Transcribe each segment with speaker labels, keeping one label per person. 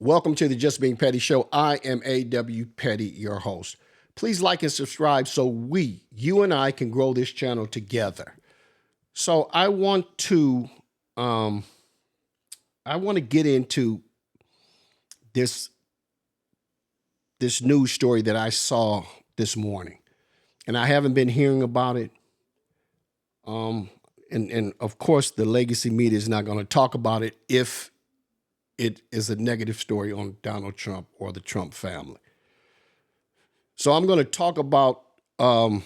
Speaker 1: Welcome to the Just Being Petty Show. I am A.W. Petty, your host. Please like and subscribe so you and I can grow this channel together. So I want to get into this news story that I saw this morning, and I haven't been hearing about it. And of course, the legacy media is not going to talk about it if it is a negative story on Donald Trump or the Trump family. So I'm going to talk about, it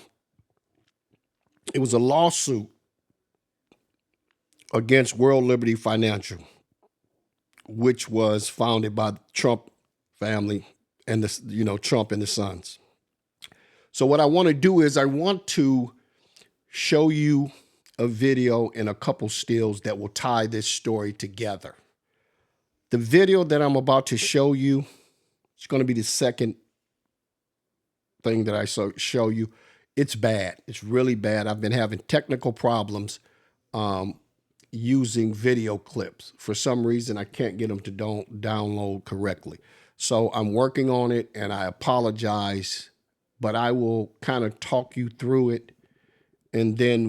Speaker 1: was a lawsuit against World Liberty Financial, which was founded by the Trump family and Trump and the sons. So what I want to do is I want to show you a video and a couple stills that will tie this story together. The video that I'm about to show you, it's going to be the second thing that I show you. It's bad. It's really bad. I've been having technical problems using video clips. For some reason, I can't get them to download correctly. So I'm working on it, and I apologize, but I will kind of talk you through it, and then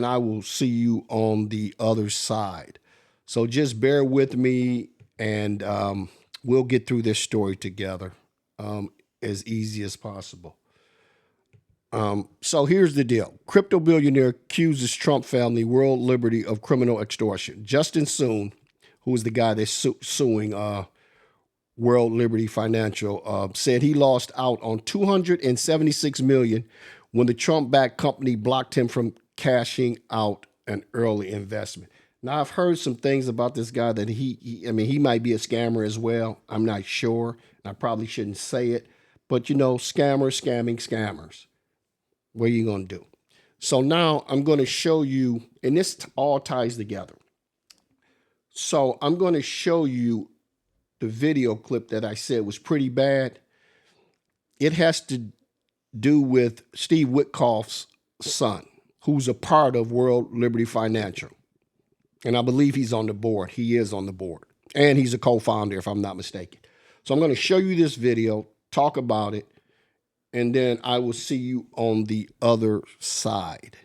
Speaker 1: I will see you on the other side. So just bear with me, and we'll get through this story together as easy as possible. So here's the deal. Crypto billionaire accuses Trump family, World Liberty, of criminal extortion. Justin Soon, who is the guy that's suing World Liberty Financial, said he lost out on $276 million when the Trump-backed company blocked him from cashing out an early investment. Now, I've heard some things about this guy that he might be a scammer as well. I'm not sure. I probably shouldn't say it. But, scammers scamming scammers. What are you going to do? So now I'm going to show you, and this all ties together. So I'm going to show you the video clip that I said was pretty bad. It has to do with Steve Witkoff's son, who's a part of World Liberty Financial. And I believe he's on the board. He is on the board. And he's a co-founder, if I'm not mistaken. So I'm going to show you this video, talk about it, and then I will see you on the other side.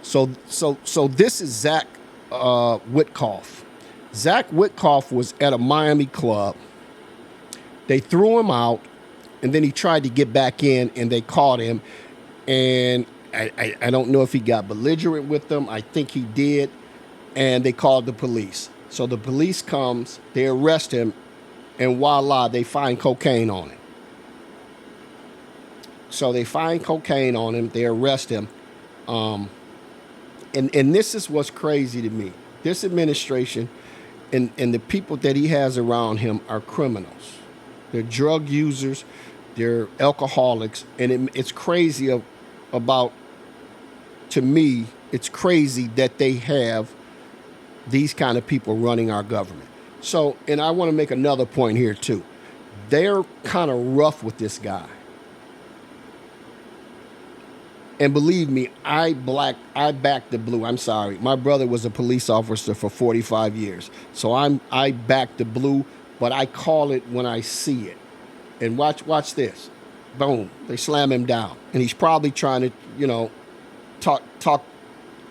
Speaker 1: So this is Zach Witkoff. Zach Witkoff was at a Miami club. They threw him out, and then he tried to get back in, and they caught him. And I don't know if he got belligerent with them. I think he did. And they called the police. So the police comes, they arrest him, and voila, they find cocaine on him. So they find cocaine on him, they arrest him. And this is what's crazy to me. This administration and the people that he has around him are criminals. They're drug users, they're alcoholics, and it's crazy to me, it's crazy that they have these kind of people running our government. So, and I want to make another point here too. They're kind of rough with this guy. And believe me, I back the blue. I'm sorry. My brother was a police officer for 45 years. So I back the blue, but I call it when I see it. And watch this. Boom. They slam him down. And he's probably trying to,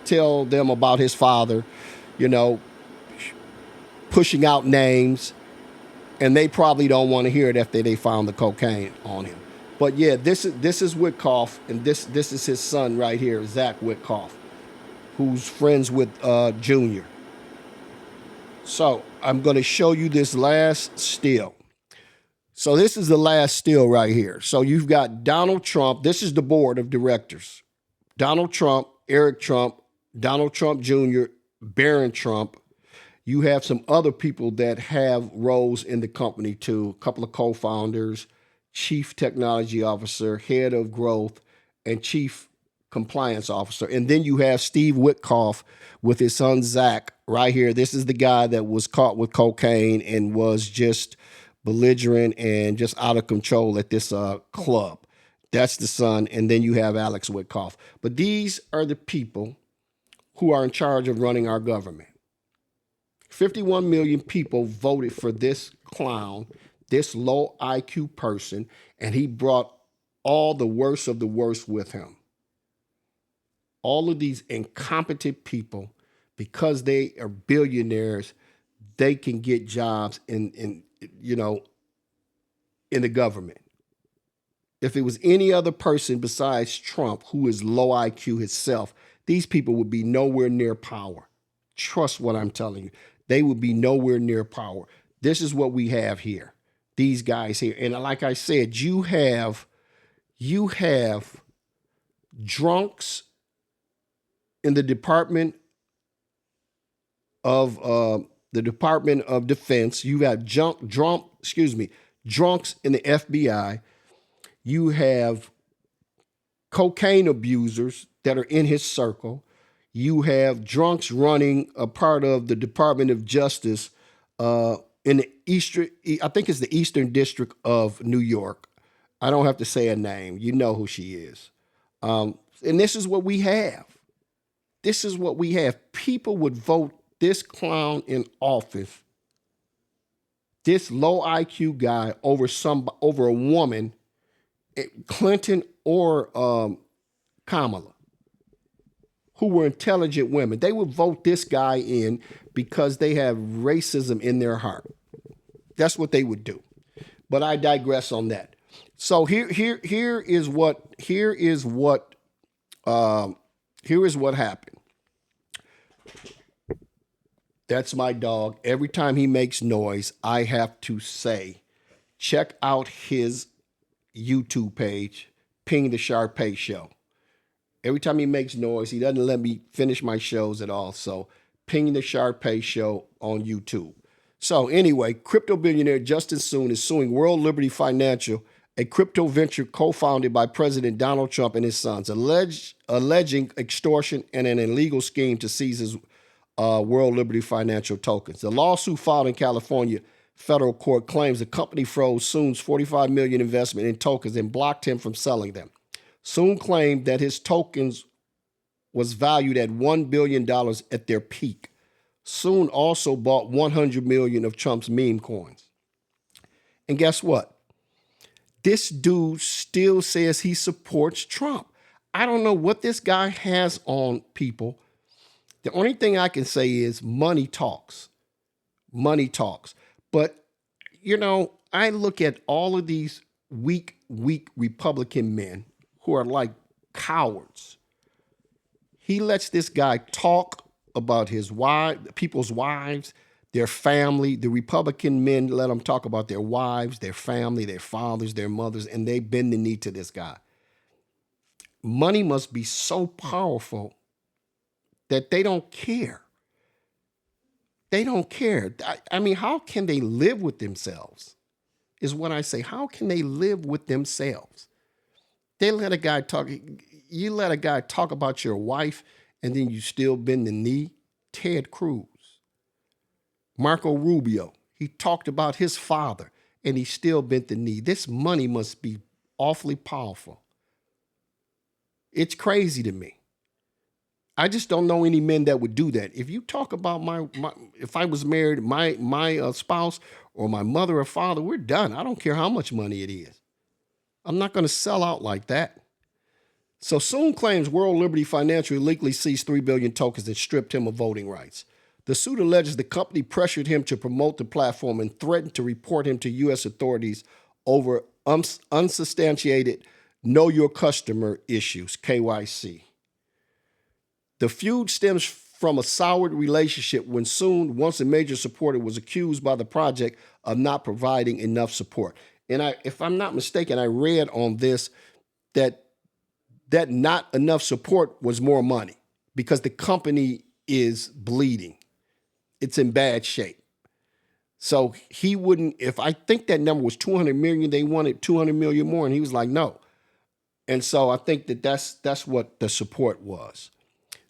Speaker 1: tell them about his father, pushing out names, and they probably don't want to hear it after they found the cocaine on him. But yeah, this is Witkoff, and this is his son right here, Zach Witkoff, who's friends with Junior. So I'm going to show you this last still. So this is the last still right here. So you've got Donald Trump. This is the board of directors. Donald Trump, Eric Trump, Donald Trump Jr., Barron Trump. You have some other people that have roles in the company too, a couple of co-founders, chief technology officer, head of growth, and chief compliance officer. And then you have Steve Witkoff with his son, Zach, right here. This is the guy that was caught with cocaine and was just belligerent and just out of control at this club. That's the son. And then you have Alex Witkoff. But these are the people who are in charge of running our government. 51 million people voted for this clown, this low IQ person, and he brought all the worst of the worst with him. All of these incompetent people, because they are billionaires, they can get jobs in the government. If it was any other person besides Trump, who is low IQ himself, these people would be nowhere near power. Trust what I'm telling you. They would be nowhere near power. This is what we have here. These guys here. And like I said, you have drunks in the Department of Defense. You have drunks in the FBI. You have cocaine abusers that are in his circle. You have drunks running a part of the Department of Justice in the I think it's the Eastern District of New York. I don't have to say a name. You know who she is. And this is what we have. This is what we have. People would vote this clown in office, this low IQ guy, over a woman, Clinton or Kamala, who were intelligent women. They would vote this guy in because they have racism in their heart. That's what they would do. But I digress on that. So here is what happened. That's my dog. Every time he makes noise, I have to say, check out his YouTube page, Ping the Sharpay Show. Every time he makes noise, he doesn't let me finish my shows at all. So Ping the Sharpay Show on YouTube. So anyway, crypto billionaire Justin Sun is suing World Liberty Financial, a crypto venture co-founded by President Donald Trump and his sons, alleging extortion and an illegal scheme to seize his World Liberty Financial tokens. The lawsuit filed in California federal court claims the company froze Sun's $45 million investment in tokens and blocked him from selling them. Sun claimed that his tokens was valued at $1 billion at their peak. Sun also bought $100 million of Trump's meme coins. And guess what? This dude still says he supports Trump. I don't know what this guy has on people. The only thing I can say is money talks. Money talks. But, I look at all of these weak Republican men who are like cowards. He lets this guy talk about his people's wives, their family. The Republican men let them talk about their wives, their family, their fathers, their mothers, and they bend the knee to this guy. Money must be so powerful that they don't care. They don't care. I mean, how can they live with themselves? Is what I say. How can they live with themselves? They let a guy talk. You let a guy talk about your wife and then you still bend the knee. Ted Cruz. Marco Rubio. He talked about his father and he still bent the knee. This money must be awfully powerful. It's crazy to me. I just don't know any men that would do that. If you talk about if I was married, my spouse or my mother or father, we're done. I don't care how much money it is. I'm not going to sell out like that. So Sun claims World Liberty Financial illegally seized 3 billion tokens and stripped him of voting rights. The suit alleges the company pressured him to promote the platform and threatened to report him to U.S. authorities over unsubstantiated Know Your Customer issues, KYC. The feud stems from a soured relationship when Sun, once a major supporter, was accused by the project of not providing enough support. And if I'm not mistaken, I read on this that not enough support was more money because the company is bleeding. It's in bad shape. So he wouldn't, if I think that number was 200 million, they wanted 200 million more, and he was like, no. And so I think that's what the support was.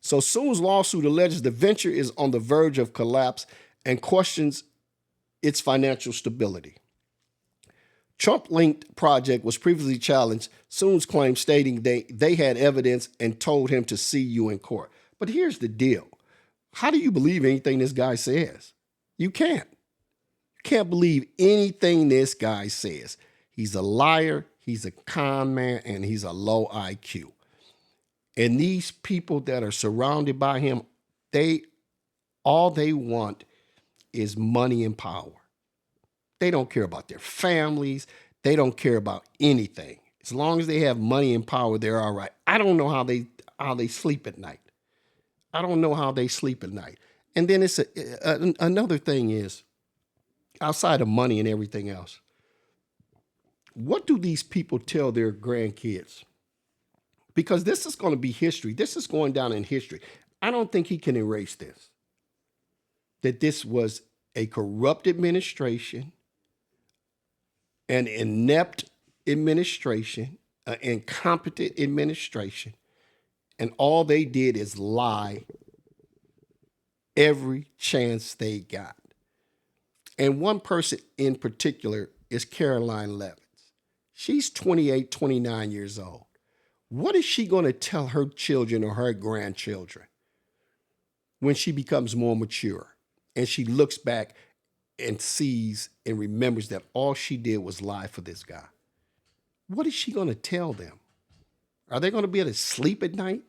Speaker 1: So Sun's lawsuit alleges the venture is on the verge of collapse and questions its financial stability. Trump-linked project was previously challenged, Sun's claim stating they had evidence and told him to see you in court. But here's the deal. How do you believe anything this guy says? You can't. You can't believe anything this guy says. He's a liar, he's a con man, and he's a low IQ. And these people that are surrounded by him, they all they want is money and power. They don't care about their families. They don't care about anything. As long as they have money and power, they're all right. I don't know how they sleep at night. I don't know how they sleep at night. And then another thing is, outside of money and everything else, what do these people tell their grandkids? Because this is going to be history. This is going down in history. I don't think he can erase this. That this was a corrupt administration, an inept administration, an incompetent administration, and all they did is lie every chance they got. And one person in particular is Caroline Levitt. She's 28, 29 years old. What is she going to tell her children or her grandchildren when she becomes more mature and she looks back and sees and remembers that all she did was lie for this guy? What is she going to tell them? Are they going to be able to sleep at night?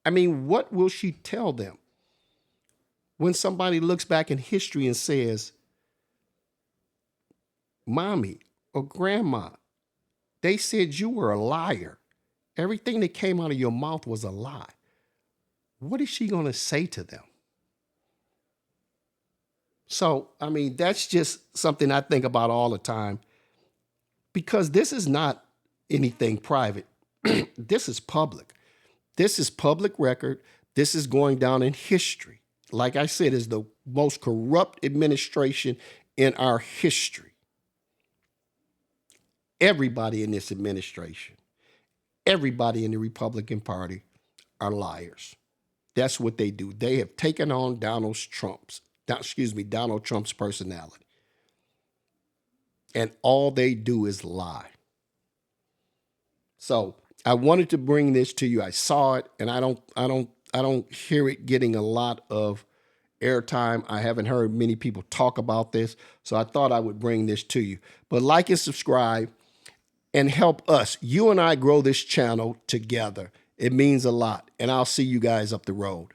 Speaker 1: I mean, what will she tell them when somebody looks back in history and says, Mommy or Grandma, they said you were a liar. Everything that came out of your mouth was a lie. What is she going to say to them? So, I mean, that's just something I think about all the time, because this is not anything private. This is public. This is public record. This is going down in history. Like I said, is the most corrupt administration in our history. Everybody in this administration, everybody in the Republican Party are liars. That's what they do. They have taken on Donald Trump's personality. And all they do is lie. So I wanted to bring this to you. I saw it, and I don't hear it getting a lot of airtime. I haven't heard many people talk about this, so I thought I would bring this to you. But like and subscribe and help us, you and I, grow this channel together. It means a lot, and I'll see you guys up the road.